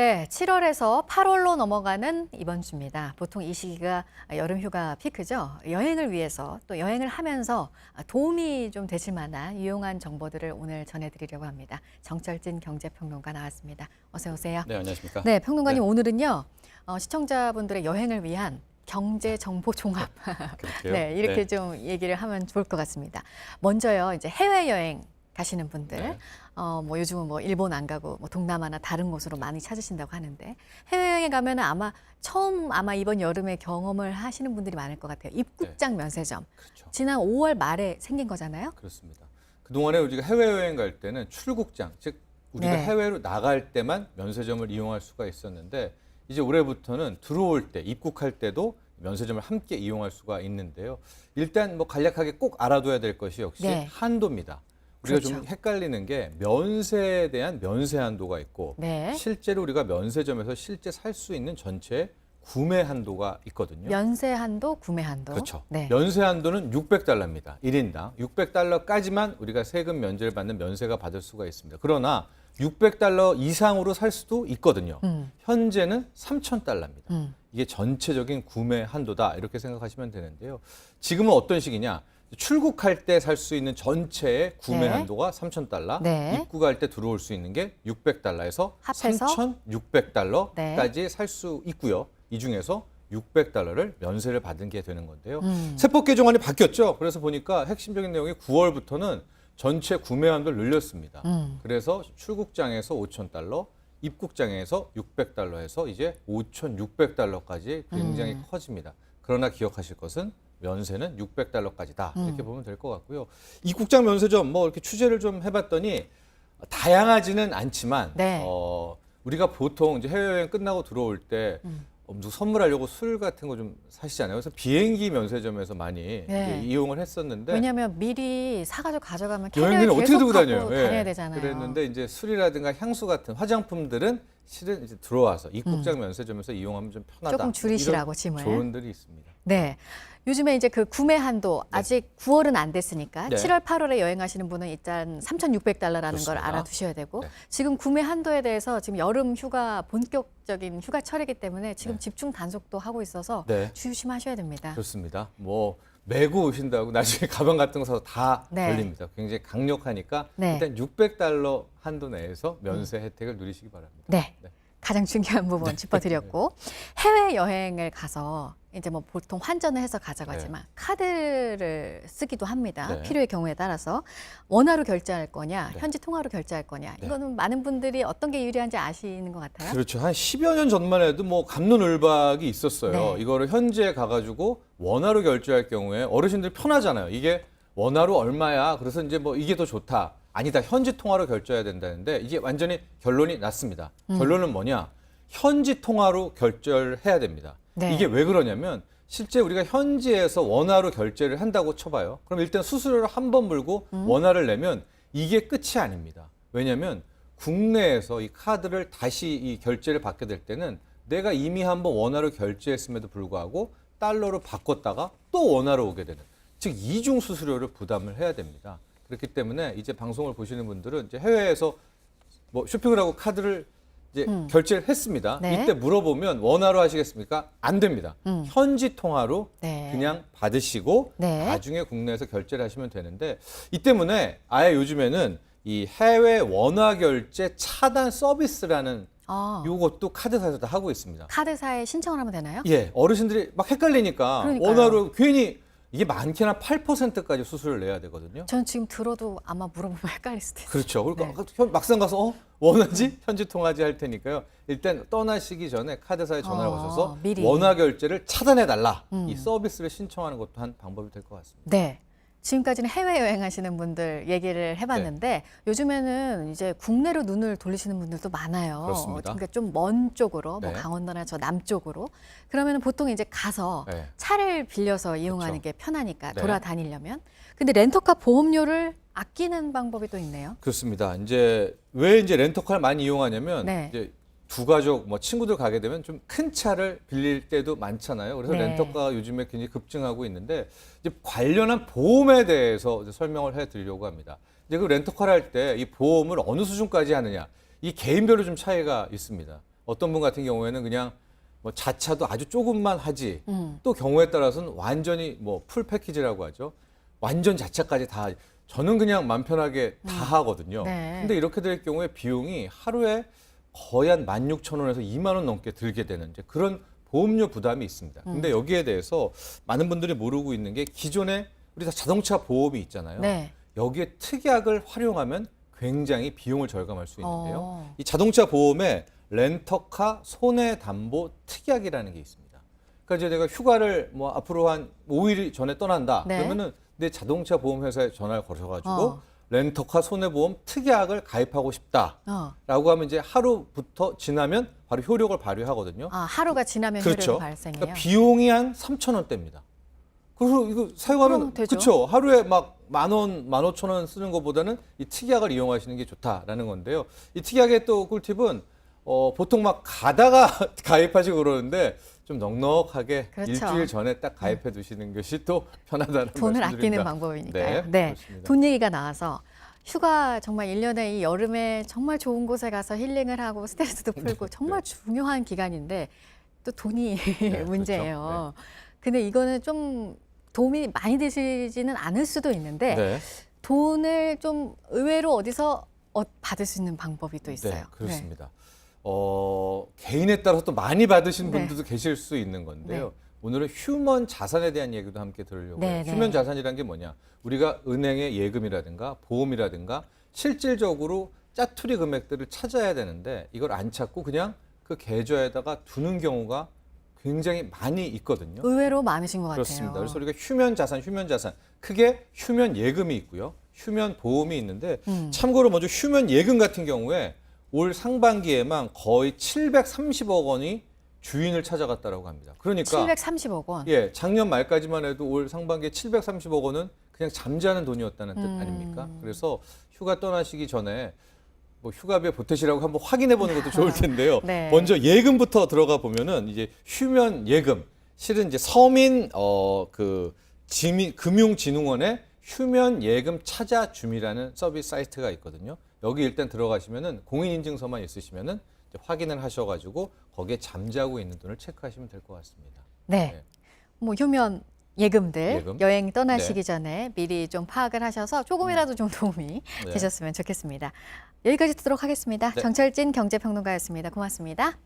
네, 7월에서 8월로 넘어가는 이번 주입니다. 보통 이 시기가 여름 휴가 피크죠. 여행을 위해서 또 여행을 하면서 도움이 좀 되실 만한 유용한 정보들을 오늘 전해드리려고 합니다. 정철진 경제평론가 나왔습니다. 어서 오세요. 네, 안녕하십니까. 네, 평론가님 네. 오늘은요. 시청자분들의 여행을 위한 경제 정보 종합. 그렇게요? 네, 이렇게 네. 좀 얘기를 하면 좋을 것 같습니다. 먼저요, 이제 해외여행 가시는 분들, 네. 뭐 요즘은 뭐 일본 안 가고 뭐 동남아나 다른 곳으로 많이 찾으신다고 하는데 해외여행에 가면은 아마 이번 여름에 경험을 하시는 분들이 많을 것 같아요. 입국장 면세점. 그렇죠. 지난 5월 말에 생긴 거잖아요. 그렇습니다. 그동안에 우리가 해외여행 갈 때는 출국장, 즉 우리가 네. 해외로 나갈 때만 면세점을 이용할 수가 있었는데 이제 올해부터는 들어올 때, 입국할 때도 면세점을 함께 이용할 수가 있는데요. 일단 뭐 간략하게 꼭 알아둬야 될 것이 역시 네. 한도입니다. 우리가 그렇죠. 좀 헷갈리는 게 면세에 대한 면세 한도가 있고 네. 실제로 우리가 면세점에서 실제 살 수 있는 전체 구매 한도가 있거든요. 면세 한도, 구매 한도. 그렇죠. 네. 면세 한도는 600달러입니다. 1인당. 600달러까지만 우리가 세금 면제를 받는 면세가 받을 수가 있습니다. 그러나 600달러 이상으로 살 수도 있거든요. 현재는 3,000달러입니다. 이게 전체적인 구매 한도다 이렇게 생각하시면 되는데요. 지금은 어떤 식이냐? 출국할 때 살 수 있는 전체의 구매 네. 한도가 3,000달러, 네. 입국할 때 들어올 수 있는 게 600달러에서 합해서? 3,600달러까지 살 수 있고요. 이 중에서 600달러를 면세를 받은 게 되는 건데요. 음. 세법 개정안이 바뀌었죠. 그래서 보니까 핵심적인 내용이 9월부터는 전체 구매 한도를 늘렸습니다. 그래서 출국장에서 5,000달러, 입국장에서 600달러에서 이제 5,600달러까지 굉장히 커집니다. 그러나 기억하실 것은 면세는 600달러까지다. 이렇게 보면 될 것 같고요. 입국장 면세점 뭐 이렇게 취재를 좀 해봤더니 다양하지는 않지만 네. 우리가 보통 이제 해외여행 끝나고 들어올 때 누구 선물하려고 술 같은 거 좀 사시잖아요. 그래서 비행기 면세점에서 많이 네. 이제 이용을 했었는데 왜냐하면 미리 사가지고 가져가면 캐리어에 여행비는 어떻게 계속 들고 갖고 다녀요? 예. 다녀야 되잖아요. 그랬는데 이제 술이라든가 향수 같은 화장품들은 실은 이제 들어와서 입국장 면세점에서 이용하면 좀 편하다. 조금 줄이시라고 이런 짐을. 조언들이 있습니다. 네. 요즘에 이제 그 구매 한도 아직 9월은 안 됐으니까 네. 7월, 8월에 여행하시는 분은 일단 3,600달러라는 걸 그렇습니다. 알아두셔야 되고 네. 지금 구매 한도에 대해서 지금 여름 휴가 본격적인 휴가철이기 때문에 지금 네. 집중 단속도 하고 있어서 네. 조심하셔야 됩니다. 좋습니다. 뭐 메고 오신다고 나중에 가방 같은 거 사서 다 네. 걸립니다. 굉장히 강력하니까 네. 일단 600달러 한도 내에서 면세 혜택을 누리시기 바랍니다. 네. 네. 가장 중요한 부분 짚어드렸고 해외 여행을 가서 이제 뭐 보통 환전을 해서 가져가지만 카드를 쓰기도 합니다. 네. 필요의 경우에 따라서 원화로 결제할 거냐, 네. 현지 통화로 결제할 거냐. 네. 이거는 많은 분들이 어떤 게 유리한지 아시는 것 같아요. 그렇죠. 한 10여 년 전만 해도 뭐 갑론을박이 있었어요. 네. 이거를 현지에 가가지고 원화로 결제할 경우에 어르신들이 편하잖아요. 이게 원화로 얼마야? 그래서 이제 뭐 이게 더 좋다. 아니다. 현지 통화로 결제해야 된다는데 이게 완전히 결론이 났습니다. 결론은 뭐냐? 현지 통화로 결제를 해야 됩니다. 네. 이게 왜 그러냐면 실제 우리가 현지에서 원화로 결제를 한다고 쳐봐요. 그럼 일단 수수료를 한 번 물고 원화를 내면 이게 끝이 아닙니다. 왜냐하면 국내에서 이 카드를 다시 이 결제를 받게 될 때는 내가 이미 한번 원화로 결제했음에도 불구하고 달러로 바꿨다가 또 원화로 오게 되는 즉 이중 수수료를 부담을 해야 됩니다. 그렇기 때문에 이제 방송을 보시는 분들은 이제 해외에서 뭐 쇼핑을 하고 카드를 이제 결제를 했습니다. 네. 이때 물어보면 원화로 하시겠습니까? 안 됩니다. 현지 통화로 네. 그냥 받으시고 네. 나중에 국내에서 결제를 하시면 되는데 이 때문에 아예 요즘에는 이 해외 원화 결제 차단 서비스라는 요것도 카드사에서 다 하고 있습니다. 카드사에 신청을 하면 되나요? 예, 어르신들이 막 헷갈리니까 그러니까요. 원화로 괜히 이게 많게나 8%까지 수수료를 내야 되거든요. 저는 지금 들어도 아마 물어보면 헷갈릴 수도 있어요. 그렇죠. 그러니까 네. 막상 가서 원화지 현지 통화지 할 테니까요. 일단 떠나시기 전에 카드사에 전화를 거셔서 미리. 원화 결제를 차단해 달라. 이 서비스를 신청하는 것도 한 방법이 될 것 같습니다. 네. 지금까지는 해외여행 하시는 분들 얘기를 해봤는데 네. 요즘에는 이제 국내로 눈을 돌리시는 분들도 많아요. 그렇습니다. 그러니까 좀 먼 쪽으로, 뭐 네. 강원도나 저 남쪽으로. 그러면 보통 이제 가서 네. 차를 빌려서 이용하는 그렇죠. 게 편하니까 네. 돌아다니려면. 근데 렌터카 보험료를 아끼는 방법이 또 있네요. 그렇습니다. 이제 왜 이제 렌터카를 많이 이용하냐면 네. 이제 두 가족 뭐 친구들 가게 되면 좀 큰 차를 빌릴 때도 많잖아요. 그래서 네. 렌터카가 요즘에 굉장히 급증하고 있는데 이제 관련한 보험에 대해서 이제 설명을 해드리려고 합니다. 이제 그 렌터카를 할 때 이 보험을 어느 수준까지 하느냐 이 개인별로 좀 차이가 있습니다. 어떤 분 같은 경우에는 그냥 뭐 자차도 아주 조금만 하지. 음. 또 경우에 따라서는 완전히 뭐 풀 패키지라고 하죠. 완전 자차까지 다 저는 그냥 맘 편하게 다 하거든요. 네. 근데 이렇게 될 경우에 비용이 하루에 거의 한 16,000원에서 2만 원 넘게 들게 되는 이제 그런 보험료 부담이 있습니다. 근데 여기에 대해서 많은 분들이 모르고 있는 게 기존에 우리 다 자동차 보험이 있잖아요. 네. 여기에 특약을 활용하면 굉장히 비용을 절감할 수 있는데요. 어. 이 자동차 보험에 렌터카 손해담보 특약이라는 게 있습니다. 그러니까 이제 내가 휴가를 뭐 앞으로 한 5일 전에 떠난다. 네. 그러면은 내 자동차 보험 회사에 전화를 걸어가지고 어. 렌터카 손해보험 특약을 가입하고 싶다라고 어. 하면 이제 하루부터 지나면 바로 효력을 발휘하거든요. 아, 하루가 지나면 그렇죠. 효력이 발생해요. 그러니까 비용이 한 3,000원대입니다. 그래서 이거 사용하면 그럼 되죠. 그렇죠. 하루에 막 10,000원, 15,000원 쓰는 것보다는 이 특약을 이용하시는 게 좋다라는 건데요. 이 특약의 또 꿀팁은 보통 막 가다가 가입하시고 그러는데 좀 넉넉하게 그렇죠. 일주일 전에 딱 가입해 두시는 것이 또 편하다는 돈을 말씀드립니다. 아끼는 방법이니까요. 네, 그렇습니다. 돈 얘기가 나와서 휴가 정말 1년에 이 여름에 정말 좋은 곳에 가서 힐링을 하고 스트레스도 풀고 정말 중요한 기간인데 또 돈이 네, 문제예요. 근데 이거는 좀 도움이 많이 되시지는 않을 수도 있는데 네. 돈을 좀 의외로 어디서 받을 수 있는 방법이 또 있어요. 네, 그렇습니다. 개인에 따라서 또 많이 받으신 네. 분들도 계실 수 있는 건데요. 네. 오늘은 휴먼 자산에 대한 얘기도 함께 들으려고 네, 해요. 네. 휴먼 자산이란 게 뭐냐? 우리가 은행의 예금이라든가 보험이라든가 실질적으로 짜투리 금액들을 찾아야 되는데 이걸 안 찾고 그냥 그 계좌에다가 두는 경우가 굉장히 많이 있거든요. 의외로 많으신 것 같아요. 그렇습니다. 그래서 우리가 휴면 자산 크게 휴면 예금이 있고요. 휴면 보험이 있는데 참고로 먼저 휴면 예금 같은 경우에 올 상반기에만 거의 730억 원이 주인을 찾아갔다라고 합니다. 그러니까 730억 원. 예, 작년 말까지만 해도 올 상반기에 730억 원은 그냥 잠자는 돈이었다는 뜻 아닙니까? 그래서 휴가 떠나시기 전에 뭐 휴가비에 보태시라고 한번 확인해 보는 것도 좋을 텐데요. 네. 먼저 예금부터 들어가 보면은 이제 휴면 예금 실은 이제 서민 금융진흥원의 휴면 예금 찾아줌이라는 서비스 사이트가 있거든요. 여기 일단 들어가시면은 공인인증서만 있으시면은 이제 확인을 하셔가지고 거기에 잠자고 있는 돈을 체크하시면 될 것 같습니다. 네. 네. 뭐 휴면 예금들 예금. 여행 떠나시기 네. 전에 미리 좀 파악을 하셔서 조금이라도 좀 도움이 네. 되셨으면 좋겠습니다. 여기까지 듣도록 하겠습니다. 네. 정철진 경제평론가였습니다. 고맙습니다.